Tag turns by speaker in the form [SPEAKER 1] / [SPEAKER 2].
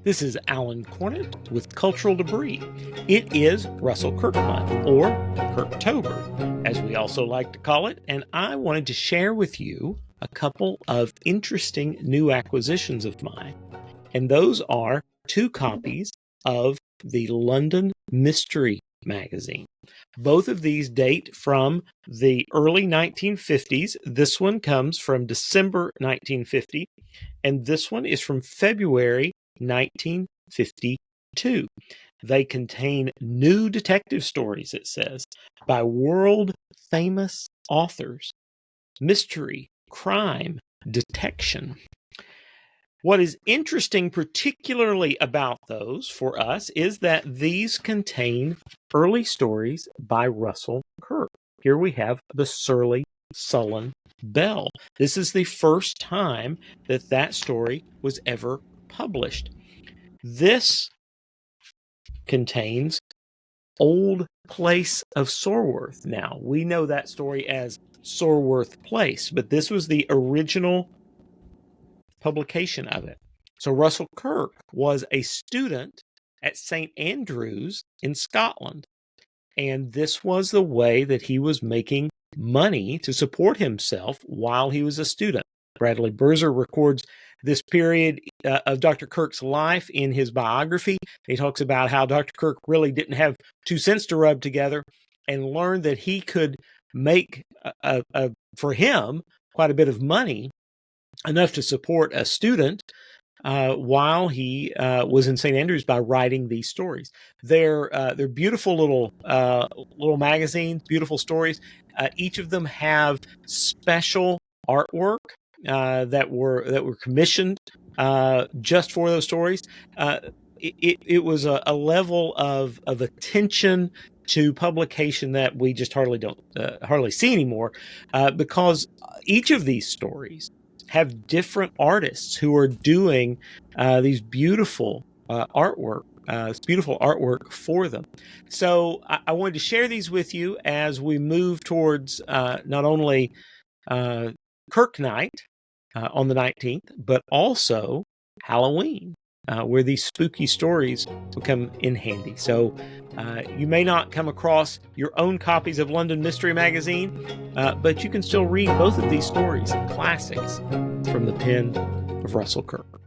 [SPEAKER 1] This is Alan Cornett with Cultural Debris. It is Russell Kirk Month, or Kirktober, as we also like to call it, and I wanted to share with you a couple of interesting new acquisitions of mine. And those are 2 copies of the London Mystery Magazine. Both of these date from the early 1950s. This one comes from December 1950, and this one is from February 1952. They contain new detective stories, it says, by world-famous authors. Mystery, crime, detection. What is interesting particularly about those for us is that these contain early stories by Russell Kirk. Here we have the Surly Sullen Bell. This is the first time that that story was ever published. This contains Old Place of Sorworth. Now, we know that story as Sorworth Place, but this was the original publication of it. So Russell Kirk was a student at St. Andrews in Scotland, and this was the way that he was making money to support himself while he was a student. Bradley Burzer records this period of Dr. Kirk's life in his biography. He talks about how Dr. Kirk really didn't have 2 cents to rub together and learned that he could make, for him, quite a bit of money, enough to support a student while he was in St. Andrews by writing these stories. They're beautiful little magazines, beautiful stories. Each of them have special artwork that were commissioned just for those stories. It was a level of attention to publication that we just hardly see anymore, because each of these stories have different artists who are doing these beautiful artwork. Beautiful artwork for them. So I wanted to share these with you as we move towards not only Kirk Night on the 19th, but also Halloween, where these spooky stories will come in handy. So you may not come across your own copies of London Mystery Magazine, but you can still read both of these stories, classics from the pen of Russell Kirk.